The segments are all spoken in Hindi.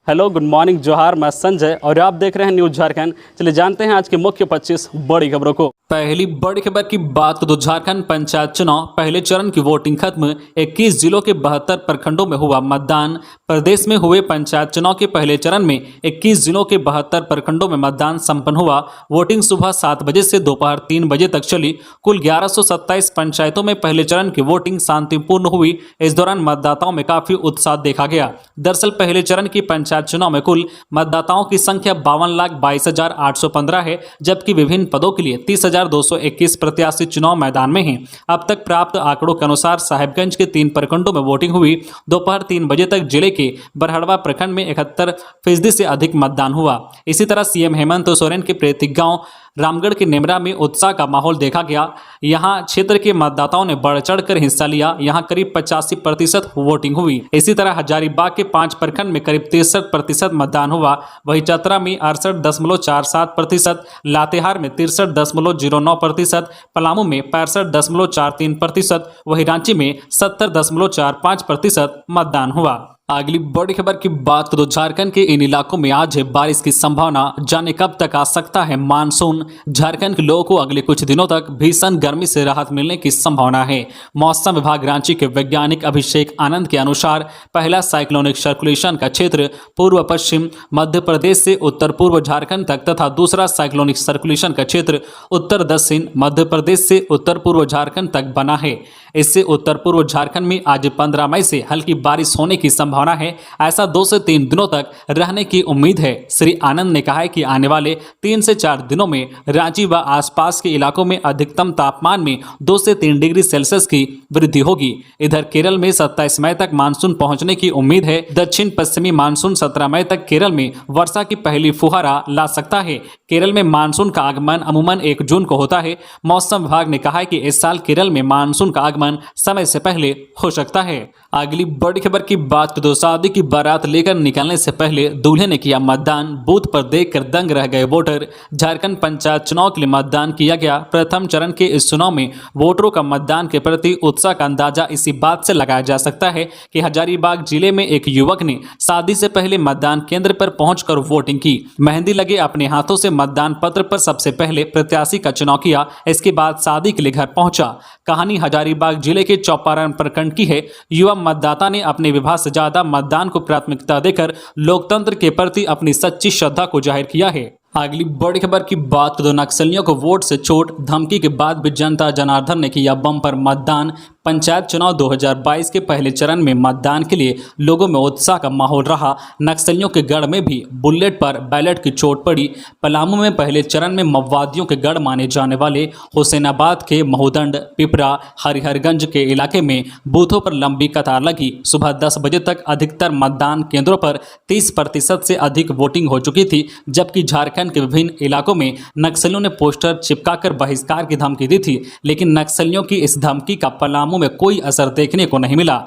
हेलो, गुड मॉर्निंग, जोहार। मैं संजय और आप देख रहे हैं न्यूज़ झारखंड। चलिए जानते हैं आज की मुख्य 25 बड़ी खबरों को। पहली बड़ी खबर की बात करें तो झारखंड पंचायत चुनाव पहले चरण की वोटिंग खत्म। 21 जिलों के 72 प्रखंडों में हुआ मतदान। प्रदेश में हुए पंचायत चुनाव के पहले चरण में 21 जिलों के 72 प्रखंडों में मतदान संपन्न हुआ। वोटिंग सुबह 7 बजे से दोपहर 3 बजे तक चली। कुल 1127 पंचायतों में पहले चरण की वोटिंग शांतिपूर्ण हुई। इस दौरान मतदाताओं में काफी उत्साह देखा गया। दरअसल पहले चरण की पंचायत चुनाव में कुल मतदाताओं की संख्या 52,22,815 है, जबकि विभिन्न पदों के लिए 30,221 प्रत्याशी चुनाव मैदान में हैं। अब तक प्राप्त आंकड़ों के अनुसार साहिबगंज के 3 प्रखंडों में वोटिंग हुई। दोपहर 3 बजे तक जिले के बरहड़वा प्रखंड में 71% से अधिक मतदान हुआ। इसी तरह सीएम हेमंत सोरेन के पैतृक गांव रामगढ़ के नेमरा में उत्साह का माहौल देखा गया। यहां क्षेत्र के मतदाताओं ने बढ़ चढ़कर हिस्सा लिया। यहां करीब 85% वोटिंग हुई। इसी तरह हजारीबाग के 5 प्रखंड में करीब 63% मतदान हुआ। वहीं चतरा में 68.47%, लातेहार में 63.09%, पलामू में 65.43%, वहीं रांची में 70.45% मतदान हुआ। अगली बड़ी खबर की बात करें तो झारखंड के इन इलाकों में आज है बारिश की संभावना। जाने कब तक आ सकता है मानसून। झारखंड के लोगों को अगले कुछ दिनों तक भीषण गर्मी से राहत मिलने की संभावना है। मौसम विभाग रांची के वैज्ञानिक अभिषेक आनंद के अनुसार पहला साइक्लोनिक सर्कुलेशन का क्षेत्र पूर्व पश्चिम मध्य प्रदेश से उत्तर पूर्व झारखंड तक तथा दूसरा साइक्लोनिक सर्कुलेशन का क्षेत्र उत्तर दक्षिण मध्य प्रदेश से उत्तर पूर्व झारखंड तक बना है। इससे उत्तर पूर्व झारखंड में आज 15 मई से हल्की बारिश होने की संभावना है। ऐसा 2 से 3 दिनों तक रहने की उम्मीद है। श्री आनंद ने कहा है कि आने वाले 3 से 4 दिनों में रांची व आसपास के इलाकों में अधिकतम तापमान में 2 से 3 डिग्री सेल्सियस की वृद्धि होगी। इधर केरल में 27 मई तक मानसून पहुंचने की उम्मीद है। दक्षिण पश्चिमी मानसून 17 मई तक केरल में वर्षा की पहली फुहारा ला सकता है। केरल में मानसून का आगमन अमूमन 1 जून को होता है। मौसम विभाग ने कहा है कि इस साल केरल में मानसून का आगमन समय से पहले हो सकता है। अगली बड़ी खबर की बात तो शादी की बारात लेकर निकलने से पहले दूल्हे ने किया मतदान। बूथ पर देखकर दंग रह गए वोटर। झारखंड पंचायत चुनाव के लिए मतदान किया गया। प्रथम चरण के इस चुनाव में वोटरों का मतदान के प्रति उत्साह का अंदाजा इसी बात से लगाया जा सकता है कि हजारीबाग जिले में एक युवक ने शादी से पहले मतदान केंद्र पर पहुंचकर वोटिंग की। मेहंदी लगे अपने हाथों से मतदान पत्र पर सबसे पहले प्रत्याशी का चुनाव किया। इसके बाद शादी के लिए घर पहुंचा। कहानी हजारीबाग जिले के चौपारण प्रखंड की है। युवा मतदाता ने अपने विवाह से ज्यादा मतदान को प्राथमिकता देकर लोकतंत्र के प्रति अपनी सच्ची श्रद्धा को जाहिर किया है। अगली बड़ी खबर की बात तो नक्सलियों को वोट से चोट धमकी के बाद भी जनता जनार्दन ने किया बम्पर मतदान। पंचायत चुनाव 2022 के पहले चरण में मतदान के लिए लोगों में उत्साह का माहौल रहा। नक्सलियों के गढ़ में भी बुलेट पर बैलेट की चोट पड़ी। पलामू में पहले चरण में माओवादियों के गढ़ माने जाने वाले हुसैनाबाद के महुदंड, पिपरा, हरिहरगंज के इलाके में बूथों पर लंबी कतार लगी। सुबह 10 बजे तक अधिकतर मतदान केंद्रों पर 30% से अधिक वोटिंग हो चुकी थी, जबकि झारखंड के विभिन्न इलाकों में नक्सलियों ने पोस्टर चिपकाकर बहिष्कार की धमकी दी थी, लेकिन नक्सलियों की इस धमकी का पलामू में कोई असर देखने को नहीं मिला।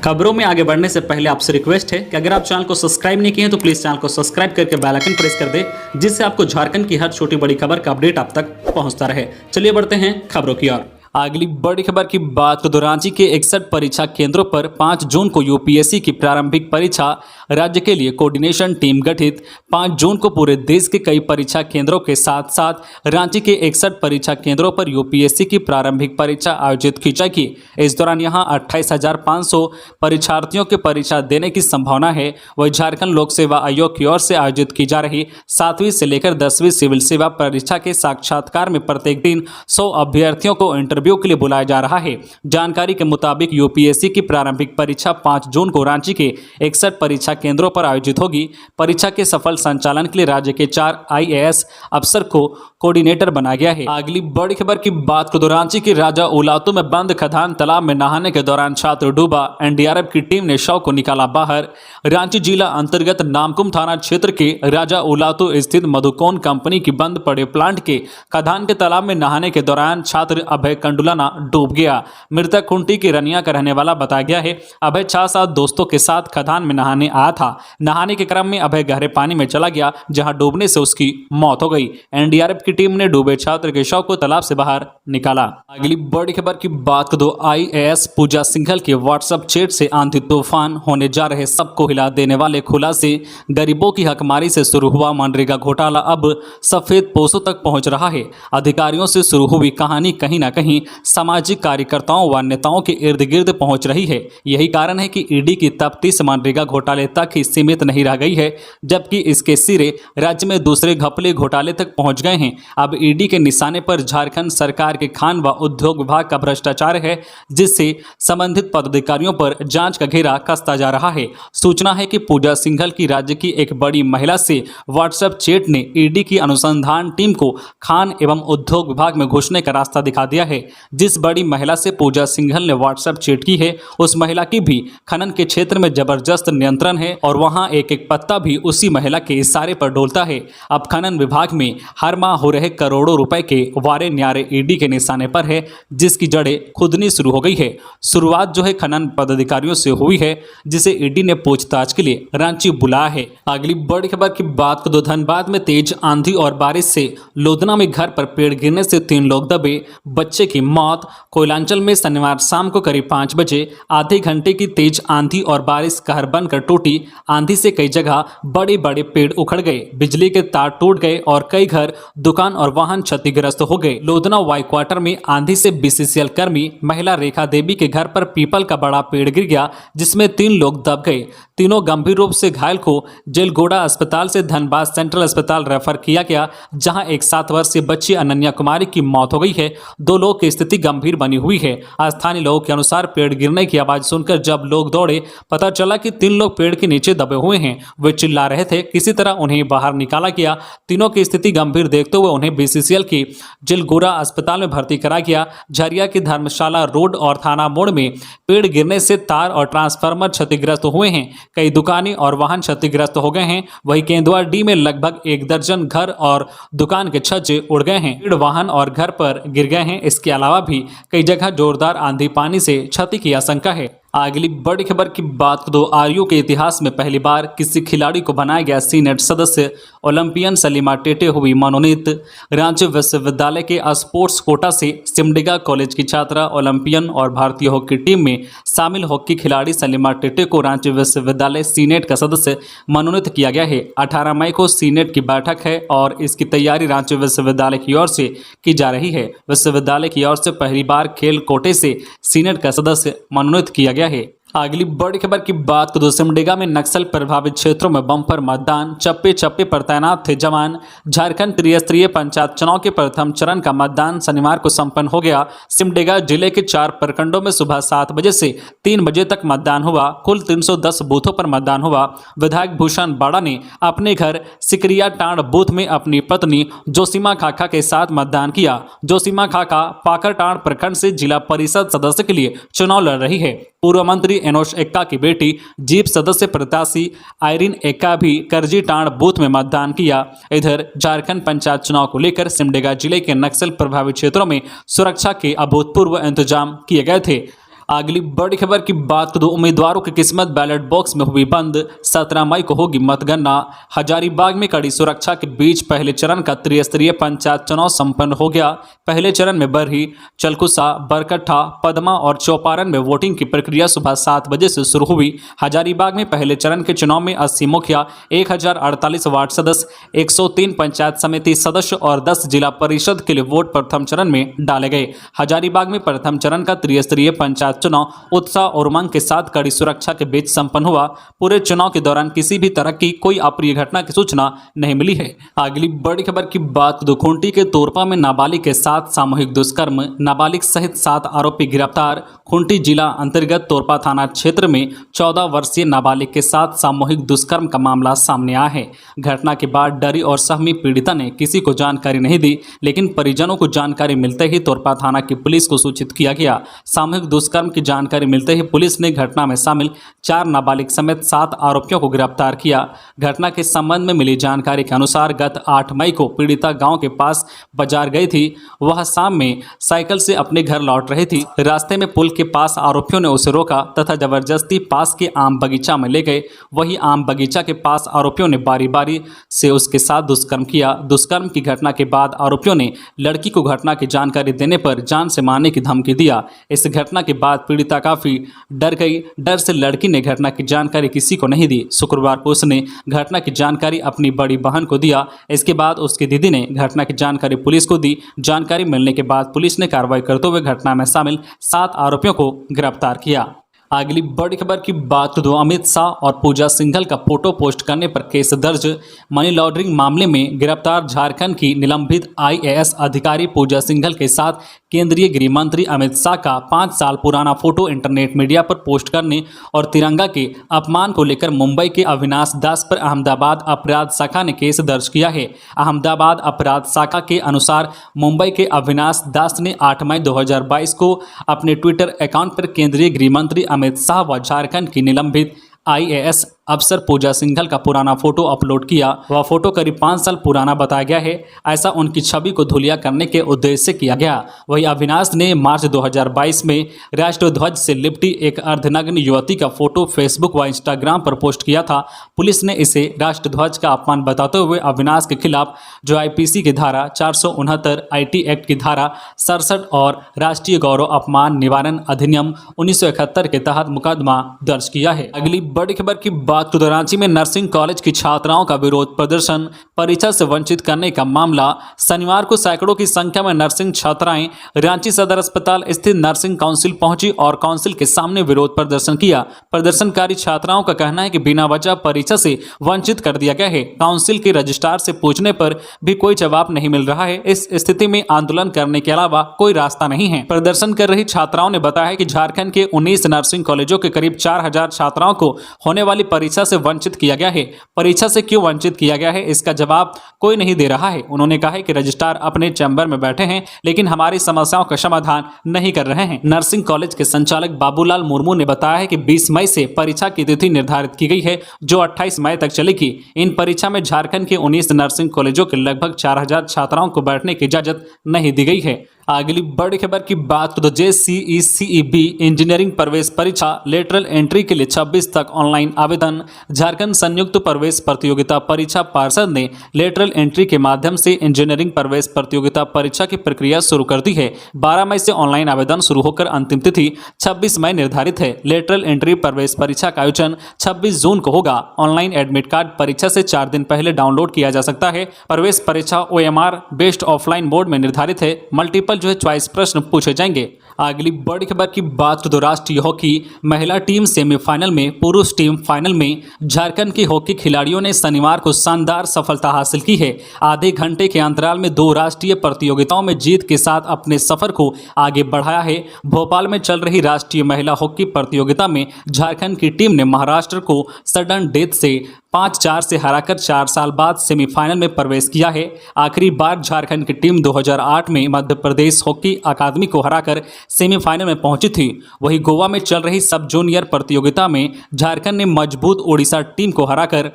खबरों में आगे बढ़ने से पहले आपसे रिक्वेस्ट है कि अगर आप चैनल को सब्सक्राइब नहीं किए हैं तो प्लीज चैनल को सब्सक्राइब करके बेल आइकन प्रेस कर दे, जिससे आपको झारखंड की हर छोटी बड़ी खबर का अपडेट आप तक पहुंचता रहे। चलिए बढ़ते हैं खबरों की ओर। अगली बड़ी खबर की बात तो रांची के 61 परीक्षा केंद्रों पर 5 जून को यूपीएससी की प्रारंभिक परीक्षा। राज्य के लिए कोऑर्डिनेशन टीम गठित। 5 जून को पूरे देश के कई परीक्षा केंद्रों के साथ साथ रांची के 61 परीक्षा केंद्रों पर यूपीएससी की प्रारंभिक परीक्षा आयोजित की जाएगी। इस दौरान यहां 28,500 परीक्षार्थियों के परीक्षा देने की संभावना है। वही झारखंड लोक सेवा आयोग की ओर से आयोजित की जा रही 7वीं से लेकर 10वीं सिविल सेवा परीक्षा के साक्षात्कार में प्रत्येक दिन 100 अभ्यर्थियों को इंटरव्यू के लिए बुलाया जा रहा है। जानकारी के मुताबिक यूपीएससी की प्रारंभिक परीक्षा 5 जून को रांची के 61 परीक्षा केंद्रों पर आयोजित होगी। परीक्षा के सफल संचालन के लिए राज्य के 4 आईएएस अफसर को कोऑर्डिनेटर बनाया गया है। अगली बड़ी खबर की बात को रांची के राजा उलातू में बंद खदान तालाब में नहाने के दौरान छात्र डूबा। एनडीआरएफ की टीम ने शव को निकाला बाहर। रांची जिला अंतर्गत नामकुम थाना क्षेत्र के राजा उलातू स्थित मधुकोन कंपनी की बंद पड़े प्लांट के खदान के तालाब में नहाने के दौरान छात्र अभय कंडुलाना डूब गया। मृतक खुंटी की रनिया का रहने वाला बताया गया है। अभय 6-7 दोस्तों के साथ खदान में नहाने आया था। नहाने के क्रम में अभय गहरे पानी में चला गया, जहां डूबने से उसकी मौत हो गई। एनडीआरएफ की टीम ने डूबे छात्र के शव को तालाब से बाहर निकाला। अगली बड़ी खबर की बात कर दो। आईएएस पूजा सिंघल के व्हाट्सएप चैट से आंधी तूफान होने जा रहे सबको हिला देने वाले खुलासे। गरीबों की हकमारी से शुरू हुआ मनरेगा घोटाला अब सफेद पोशों तक पहुंच रहा है। अधिकारियों से शुरू हुई कहानी कहीं ना कहीं सामाजिक कार्यकर्ताओं व नेताओं के इर्द गिर्द पहुंच रही है। यही कारण है कि ईडी की तफ्तीश मनरेगा घोटाले तक ही सीमित नहीं रह गई है, जबकि इसके सिरे राज्य में दूसरे घपले घोटाले तक पहुंच गए हैं। अब ईडी के निशाने पर झारखंड सरकार के खान व उद्योग विभाग का भ्रष्टाचार है, जिससे संबंधित पदाधिकारियों पर जांच का घेरा कसता जा रहा है। सूचना है कि पूजा सिंघल की राज्य की एक बड़ी महिला से व्हाट्सएप चैट ने ईडी की अनुसंधान टीम को खान एवं उद्योग विभाग में घुसने का रास्ता दिखा दिया है। जिस बड़ी महिला से पूजा सिंघल ने व्हाट्सएप चैट की है, उस महिला की भी खनन के क्षेत्र में जबरदस्त नियंत्रण है और वहां एक एक पत्ता भी उसी महिला के इशारे पर डोलता है। अब खनन विभाग में हर माह हो रहे करोड़ों रुपए के वारे न्यारे ईडी के निशाने पर है, जिसकी जड़ें खुदनी शुरू हो गई है। शुरुआत जो है खनन पदाधिकारियों से हुई है, जिसे ईडी ने पूछताछ के लिए रांची बुलाया है। अगली बड़ी खबर की बात कर दो। धनबाद में तेज आंधी और बारिश से लोधना में घर पर पेड़ गिरने से 3 लोग दबे, बच्चे की मौत। कोयलांचल में शनिवार शाम को करीब 5 बजे आधे घंटे की तेज आंधी और बारिश कहर बनकर टूटी। आंधी से कई जगह बड़े बड़े पेड़ उखड़ गए, बिजली के तार टूट गए और कई घर, दुकान और वाहन क्षतिग्रस्त हो गए। लोधना वाई क्वार्टर में आंधी से बीसीसीएल कर्मी महिला रेखा देवी के घर पर पीपल का बड़ा पेड़ गिर गया, जिसमें 3 लोग दब गए। तीनों गंभीर रूप से घायल को जेलगोड़ा अस्पताल से धनबाद सेंट्रल अस्पताल रेफर किया गया, जहां एक 7 वर्षीय बच्ची अनन्या कुमारी की मौत हो गई है। 2 लोग की स्थिति गंभीर बनी हुई है। स्थानीय लोगों के अनुसार पेड़ गिरने की आवाज सुनकर जब लोग दौड़े, पता चला कि 3 लोग पेड़ के नीचे दबे हुए हैं। वे चिल्ला रहे थे। किसी तरह उन्हें बाहर निकाला गया। तीनों की स्थिति गंभीर देखते हुए उन्हें बीसीसीएल की जेलगोड़ा अस्पताल में भर्ती करा गया। झरिया की धर्मशाला रोड और थाना मोड़ में पेड़ गिरने से तार और ट्रांसफार्मर क्षतिग्रस्त हुए हैं। कई दुकानें और वाहन क्षतिग्रस्त हो गए हैं। वहीं केंदुआ डी में लगभग 1 दर्जन घर और दुकान के छज्जे उड़ गए हैं। पेड़ वाहन और घर पर गिर गए हैं। इसके अलावा भी कई जगह जोरदार आंधी पानी से क्षति की आशंका है। अगली बड़ी खबर की बात कर दो। आरयू के इतिहास में पहली बार किसी खिलाड़ी को बनाया गया सीनेट सदस्य। ओलंपियन सलीमा टेटे हुई मनोनीत। रांची विश्वविद्यालय के स्पोर्ट्स कोटा से सिमडेगा कॉलेज की छात्रा ओलंपियन और भारतीय हॉकी टीम में शामिल हॉकी खिलाड़ी सलीमा टेटे को रांची विश्वविद्यालय सीनेट का सदस्य मनोनीत किया गया है। 18 मई को सीनेट की बैठक है और इसकी तैयारी रांची विश्वविद्यालय की ओर से की जा रही है। विश्वविद्यालय की ओर से पहली बार खेल कोटे से सीनेट का सदस्य मनोनीत किया गया है। अगली बड़ी खबर की बात कर दो। सिमडेगा में नक्सल प्रभावित क्षेत्रों में बम्पर मतदान। चप्पे चप्पे पर तैनात थे जवान। झारखंड त्रिस्तरीय पंचायत चुनाव के प्रथम चरण का मतदान शनिवार को संपन्न हो गया। सिमडेगा जिले के 4 प्रखंडों में सुबह 7 बजे से 3 बजे तक मतदान हुआ। कुल 310 बूथों पर मतदान हुआ। विधायक भूषण बाड़ा ने अपने घर सिकरिया टांड बूथ में अपनी पत्नी जोशीमा खाका के साथ मतदान किया। जोशीमा खाका पाकरटांड प्रखंड से जिला परिषद सदस्य के लिए चुनाव लड़ रही है। पूर्व मंत्री एनोश एक्का की बेटी जीप सदस्य प्रत्याशी आयरिन एक्का भी करजी टांड बूथ में मतदान किया। इधर झारखंड पंचायत चुनाव को लेकर सिमडेगा जिले के नक्सल प्रभावित क्षेत्रों में सुरक्षा के अभूतपूर्व इंतजाम किए गए थे। अगली बड़ी खबर की बात करूं। उम्मीदवारों की किस्मत बैलेट बॉक्स में हुई बंद। 17 मई को होगी मतगणना। हजारीबाग में कड़ी सुरक्षा के बीच पहले चरण का त्रिस्तरीय पंचायत चुनाव संपन्न हो गया। पहले चरण में बरही, चलकुसा, बरकट्ठा, पदमा और चौपारण में वोटिंग की प्रक्रिया सुबह 7 बजे से शुरू हुई। हजारीबाग में पहले चरण के चुनाव में 80 मुखिया, 1048 वार्ड सदस्य, 103 पंचायत समिति सदस्य और 10 जिला परिषद के लिए वोट प्रथम चरण में डाले गए। हजारीबाग में प्रथम चरण का त्रिस्तरीय पंचायत चुनाव उत्साह और उमंग के साथ कड़ी सुरक्षा के बीच संपन्न हुआ। पूरे चुनाव के दौरान किसी भी तरह की कोई अप्रिय घटना की सूचना नहीं मिली है। अगली बड़ी खबर की बात खूंटी के तोरपा में नाबालिग के साथ सामूहिक दुष्कर्म। नाबालिग सहित 7 आरोपी गिरफ्तार। खूंटी जिला अंतर्गत तोरपा थाना क्षेत्र में 14 वर्षीय नाबालिग के साथ सामूहिक दुष्कर्म का मामला सामने आया है। घटना के बाद डरी और सहमी पीड़िता ने किसी को जानकारी नहीं दी, लेकिन परिजनों को जानकारी मिलते ही तोरपा थाना की पुलिस को सूचित किया गया। सामूहिक दुष्कर्म की जानकारी मिलते ही पुलिस ने घटना में शामिल 4 नाबालिग समेत 7 आरोपियों को गिरफ्तार किया। घटना के संबंध में मिली जानकारी के अनुसार गत 8 मई को पीड़िता गांव के पास बाजार गई थी। वह शाम में साइकिल से अपने घर लौट रही थी। रास्ते में पुल के पास आरोपियों ने उसे रोका तथा जबरदस्ती पास के आम बगीचा में ले गए। वही आम बगीचा के पास आरोपियों ने बारी बारी से उसके साथ दुष्कर्म किया। दुष्कर्म की घटना के बाद आरोपियों ने लड़की को घटना की जानकारी देने पर जान से मारने की धमकी दिया। इस घटना के बाद पीड़िता काफी डर गई। डर से लड़की ने घटना की जानकारी किसी को नहीं दी। शुक्रवार को उसने घटना की जानकारी अपनी बड़ी बहन को दिया। इसके बाद उसकी दीदी ने घटना की जानकारी पुलिस को दी। जानकारी मिलने के बाद पुलिस ने कार्रवाई करते हुए घटना में शामिल 7 आरोपियों को गिरफ्तार किया। अगली बड़ी खबर की बात तो अमित शाह और पूजा सिंघल का फोटो पोस्ट करने पर केस दर्ज। मनी लॉन्ड्रिंग मामले में गिरफ्तार झारखंड की निलंबित IAS अधिकारी पूजा सिंघल के साथ केंद्रीय गृह मंत्री अमित शाह का 5 साल पुराना फोटो इंटरनेट मीडिया पर पोस्ट करने और तिरंगा के अपमान को लेकर मुंबई के अविनाश दास पर अहमदाबाद अपराध शाखा ने केस दर्ज किया है। अहमदाबाद अपराध शाखा के अनुसार मुंबई के अविनाश दास ने 8 मई 2022 को अपने ट्विटर अकाउंट पर केंद्रीय गृह मंत्री अमित शाह व झारखंड की निलंबित IAS अफसर पूजा सिंघल का पुराना फोटो अपलोड किया। वह फोटो करीब 5 साल पुराना बताया गया है। ऐसा उनकी छवि को धुलिया करने के उद्देश्य से किया गया। वही अविनाश ने मार्च 2022 में राष्ट्रध्वज से लिपटी एक अर्धनग्न युवती का फोटो फेसबुक व इंस्टाग्राम पर पोस्ट किया था। पुलिस ने इसे राष्ट्रध्वज का अपमान बताते हुए अविनाश के खिलाफ जो IPC की धारा 469, IT एक्ट की धारा 67 और राष्ट्रीय गौरव अपमान निवारण अधिनियम 1971 के तहत मुकदमा दर्ज किया है। अगली बड़ी खबर की बात तो रांची में नर्सिंग कॉलेज की छात्राओं का विरोध प्रदर्शन, परीक्षा से वंचित करने का मामला। शनिवार को सैकड़ों की संख्या में नर्सिंग छात्राएं रांची सदर अस्पताल स्थित नर्सिंग काउंसिल पहुंची और काउंसिल के सामने विरोध प्रदर्शन किया। प्रदर्शनकारी छात्राओं का कहना है कि बिना वजह परीक्षा से वंचित कर दिया गया है। काउंसिल के रजिस्ट्रार से पूछने पर भी कोई जवाब नहीं मिल रहा है। इस स्थिति में आंदोलन करने के अलावा कोई रास्ता नहीं है। प्रदर्शन कर रही छात्राओं ने बताया कि झारखंड के 19 नर्सिंग कॉलेजों के करीब 4000 छात्राओं को होने वाली परीक्षा से वंचित किया गया है। परीक्षा से क्यों वंचित किया गया है, इसका जवाब कोई नहीं दे रहा है। उन्होंने कहा है कि रजिस्ट्रार अपने चैम्बर में बैठे हैं लेकिन हमारी समस्याओं का समाधान नहीं कर रहे हैं। नर्सिंग कॉलेज के संचालक बाबूलाल मुर्मू ने बताया है कि 20 मई से परीक्षा की तिथि निर्धारित की गई है जो 28 मई तक चलेगी। इन परीक्षा में झारखंड के 19 नर्सिंग कॉलेजों के लगभग 4000 छात्राओं को बैठने की इजाजत नहीं दी गई है। अगली बड़ी खबर की बात तो JCE CEB इंजीनियरिंग प्रवेश परीक्षा लेटरल एंट्री के लिए 26 तक ऑनलाइन आवेदन। झारखंड संयुक्त प्रवेश प्रतियोगिता परीक्षा पार्षद ने लेटरल एंट्री के माध्यम से इंजीनियरिंग प्रवेश प्रतियोगिता परीक्षा की प्रक्रिया शुरू कर दी है। 12 मई से ऑनलाइन आवेदन शुरू होकर अंतिम तिथि 26 मई निर्धारित है। लेटरल एंट्री प्रवेश परीक्षा का आयोजन 26 जून को होगा। ऑनलाइन एडमिट कार्ड परीक्षा से 4 दिन पहले डाउनलोड किया जा सकता है। प्रवेश परीक्षा OMR बेस्ड ऑफलाइन मोड में निर्धारित है। मल्टीपल चॉइस प्रश्न पूछे जाएंगे। अगली बड़ी खबर की बात तो राष्ट्रीय हॉकी महिला टीम सेमीफाइनल में, पुरुष टीम फाइनल में। झारखंड की हॉकी खिलाड़ियों ने शनिवार को शानदार सफलता हासिल की है। आधे घंटे के अंतराल में 2 राष्ट्रीय प्रतियोगिताओं में जीत के साथ अपने सफर को आगे बढ़ाया है। भोपाल में चल रही राष्ट्रीय महिला हॉकी प्रतियोगिता में झारखंड की टीम ने महाराष्ट्र को सडन डेथ से 5-4 से हराकर 4 साल बाद सेमीफाइनल में प्रवेश किया है। आखिरी बार झारखंड की टीम 2008 में मध्य प्रदेश हॉकी अकादमी को हराकर सेमीफाइनल में पहुंची थी। वहीं गोवा में चल रही सब जूनियर प्रतियोगिता में झारखंड ने मजबूत ओडिशा टीम को हराकर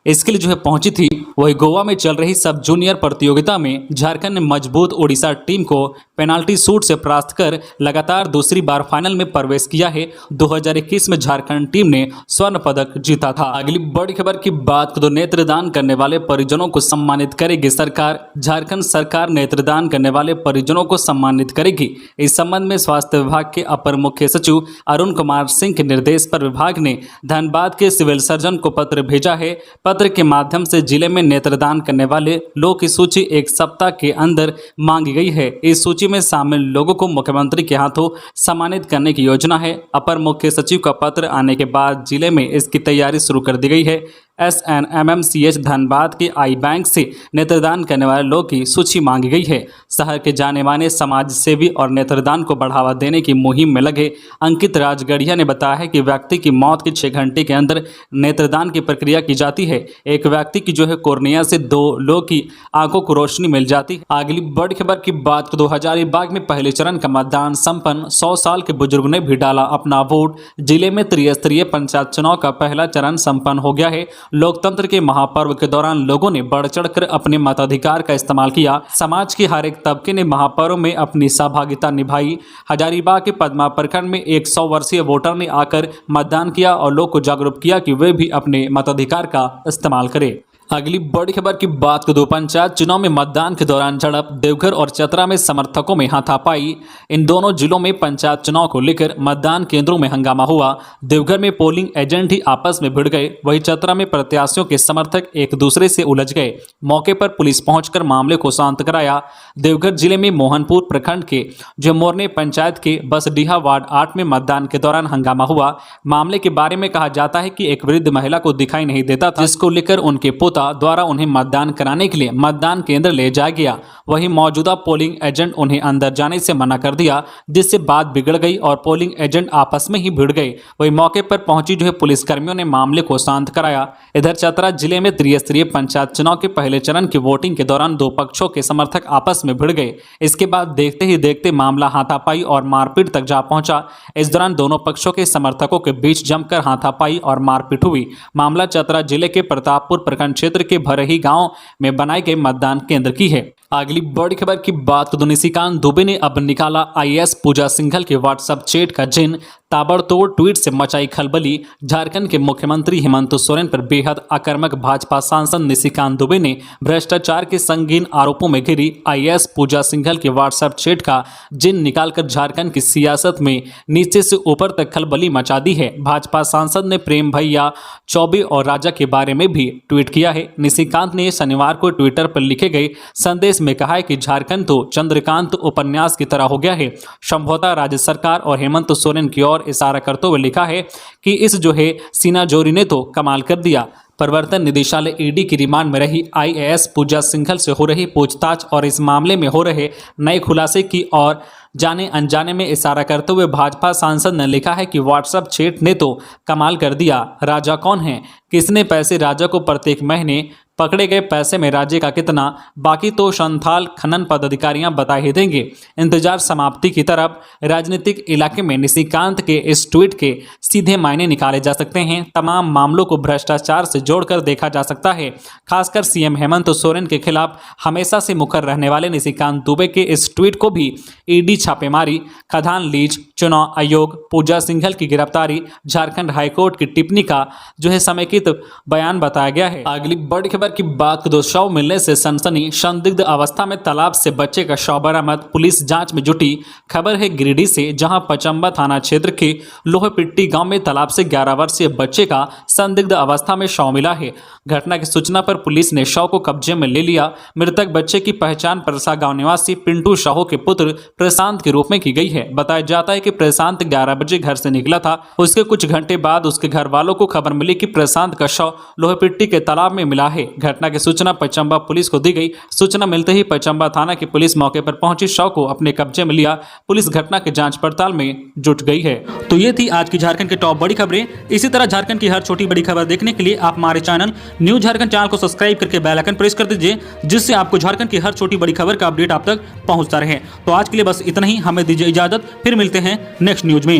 इसके लिए पहुंची थी। वही गोवा में चल रही सब जूनियर प्रतियोगिता में झारखंड ने मजबूत ओडिशा टीम को पेनाल्टी शूट से परास्त कर लगातार दूसरी बार फाइनल में प्रवेश किया है। 2021 में झारखंड टीम ने स्वर्ण पदक जीता था। अगली बड़ी खबर की बात तो नेत्रदान करने वाले परिजनों को सम्मानित करेगी सरकार। झारखंड सरकार नेत्रदान करने वाले परिजनों को सम्मानित करेगी। इस संबंध में स्वास्थ्य विभाग के अपर मुख्य सचिव अरुण कुमार सिंह के निर्देश पर विभाग ने धनबाद के सिविल सर्जन को पत्र भेजा है। पत्र के माध्यम से जिले में नेत्रदान करने वाले लोगों की सूची 1 सप्ताह के अंदर मांगी गई है। इस सूची में शामिल लोगों को मुख्यमंत्री के हाथों सम्मानित करने की योजना है। अपर मुख्य सचिव का पत्र आने के बाद जिले में इसकी तैयारी शुरू कर दी गई है। SNMMCH धनबाद के आई बैंक से नेत्रदान करने वाले लोग की सूची मांगी गई है। शहर के जाने माने समाज सेवी और नेत्रदान को बढ़ावा देने की मुहिम में लगे अंकित राजगढ़िया ने बताया है कि व्यक्ति की मौत के 6 घंटे के अंदर नेत्रदान की प्रक्रिया की जाती है। एक व्यक्ति की जो है कोर्निया से 2 लोग की आंखों को रोशनी मिल जाती है। अगली बड़ी खबर की बात करें तो हजारीबाग में पहले चरण का मतदान संपन्न। 100 साल के बुजुर्ग ने भी डाला अपना वोट। जिले में त्रिस्तरीय पंचायत चुनाव का पहला चरण संपन्न हो गया है। लोकतंत्र के महापर्व के दौरान लोगों ने बढ़ चढ़कर अपने मताधिकार का इस्तेमाल किया। समाज के हर एक तबके ने महापर्व में अपनी सहभागिता निभाई। हजारीबाग के पदमा प्रखंड में एक 100 वर्षीय वोटर ने आकर मतदान किया और लोग को जागरूक किया कि वे भी अपने मताधिकार का इस्तेमाल करें। अगली बड़ी खबर की बात करें तो पंचायत चुनाव में मतदान के दौरान झड़प। देवघर और चतरा में समर्थकों में हाथापाई। इन दोनों जिलों में पंचायत चुनाव को लेकर मतदान केंद्रों में हंगामा हुआ। देवघर में पोलिंग एजेंट ही आपस में भिड़ गए, वहीं चतरा में प्रत्याशियों के समर्थक एक दूसरे से उलझ गए। मौके पर पुलिस पहुंचकर मामले को शांत कराया। देवघर जिले में मोहनपुर प्रखंड के जमोरने पंचायत के बसडीहा वार्ड 8 में मतदान के दौरान हंगामा हुआ। मामले के बारे में कहा जाता है कि एक वृद्ध महिला को दिखाई नहीं देता था, जिसको लेकर उनके द्वारा उन्हें मतदान कराने के लिए मतदान केंद्र ले जाया गया। वहीं मौजूदा पोलिंग एजेंट उन्हें अंदर जाने से मना कर दिया, जिससे बात बिगड़ गई और पोलिंग एजेंट आपस में ही भिड़ गए। वहीं मौके पर पहुंची जो है पुलिसकर्मियों ने मामले को शांत कराया। इधर चतरा जिले में त्रिस्तरीय पंचायत चुनाव के पहले चरण की वोटिंग के दौरान 2 पक्षों के समर्थक आपस में भिड़ गए। इसके बाद देखते ही देखते मामला हाथापाई और मारपीट तक जा पहुंचा। इस दौरान दोनों पक्षों के समर्थकों के बीच जमकर हाथापाई और मारपीट हुई। मामला चतरा जिले के प्रतापपुर प्रखंड क्षेत्र के भरही गांव में बनाए गए मतदान केंद्र की है। अगली बड़ी खबर की बात तो निशिकांत दुबे ने अब निकाला IAS पूजा सिंघल के व्हाट्सएप चैट का जिन। ताबड़तोड़ ट्वीट से मचाई खलबली। झारखंड के मुख्यमंत्री हेमंत सोरेन पर बेहद आक्रामक भाजपा सांसद निशिकांत दुबे ने भ्रष्टाचार के संगीन आरोपों में घिरी IAS पूजा सिंघल के व्हाट्सएप चैट का जिन निकालकर झारखंड की सियासत में नीचे से ऊपर तक खलबली मचा दी है। भाजपा सांसद ने प्रेम भैया चौबे और राजा के बारे में भी ट्वीट किया है। निशिकांत ने शनिवार को ट्विटर पर लिखे गए संदेश में कहा है कि झारखंड तो चंद्रकांत उपन्यास की तरह हो गया है। संभवतः राज्य सरकार और हेमंत सोरेन की ओर इशारा करते हुए लिखा है कि इस जो है सीना जोरी ने तो कमाल कर दिया। प्रवर्तन निदेशालय ED की रिमांड में रही IAS पूजा सिंघल से हो रही पूछताछ और इस मामले में हो रहे नए खुलासे की और जाने अनजाने में इशारा करते हुए भाजपा सांसद ने लिखा है कि व्हाट्सएप चैट ने तो कमाल कर दिया। राजा कौन है? किसने पैसे राजा को प्रत्येक महीने? पकड़े गए पैसे में राज्य का कितना? बाकी तो संथाल खनन पदाधिकारियां बता ही देंगे। इंतजार समाप्ति की तरफ। राजनीतिक इलाके में निशिकांत के इस ट्वीट के सीधे मायने निकाले जा सकते हैं। तमाम मामलों को भ्रष्टाचार से जोड़कर देखा जा सकता है। खासकर CM हेमंत सोरेन के खिलाफ हमेशा से मुखर रहने वाले निशिकांत दुबे के इस ट्वीट को भी ED छापेमारी, खदान लीज, चुनाव आयोग, पूजा सिंघल की गिरफ्तारी, झारखंड हाईकोर्ट की टिप्पणी का जो है समेकित बयान बताया गया है। अगली बड़ी खबर की बात दो शव मिलने से सनसनी। संदिग्ध अवस्था में तालाब से बच्चे का शव बरामद। पुलिस जांच में जुटी। खबर है गिरिडीह से, जहां पचम्बा थाना क्षेत्र के लोहेपिट्टी गांव में तालाब से 11 वर्षीय बच्चे का संदिग्ध अवस्था में शव मिला है। घटना की सूचना पर पुलिस ने शव को कब्जे में ले लिया। मृतक बच्चे की पहचान परसा गांव निवासी पिंटू साहू के पुत्र प्रशांत के रूप में की गई है। बताया जाता है कि प्रशांत 11 बजे घर से निकला था। उसके कुछ घंटे बाद उसके घर वालों को खबर मिली कि प्रशांत का शव लोहेपिट्टी के तालाब में मिला है। घटना की सूचना पचम्बा पुलिस को दी गई। सूचना मिलते ही पचम्बा थाना की पुलिस मौके पर पहुंची, शव को अपने कब्जे में लिया। पुलिस घटना की जांच पड़ताल में जुट गई है। तो ये थी आज की झारखंड की टॉप बड़ी खबरें। इसी तरह झारखंड की हर छोटी बड़ी खबर देखने के लिए आप हमारे चैनल न्यूज झारखंड चैनल को सब्सक्राइब करके बेल आइकन प्रेस कर दीजिए, जिससे आपको झारखंड की हर छोटी बड़ी खबर का अपडेट आप तक पहुंचता रहे। तो आज के लिए बस इतना ही। हमें दीजिए इजाजत, फिर मिलते हैं नेक्स्ट न्यूज में।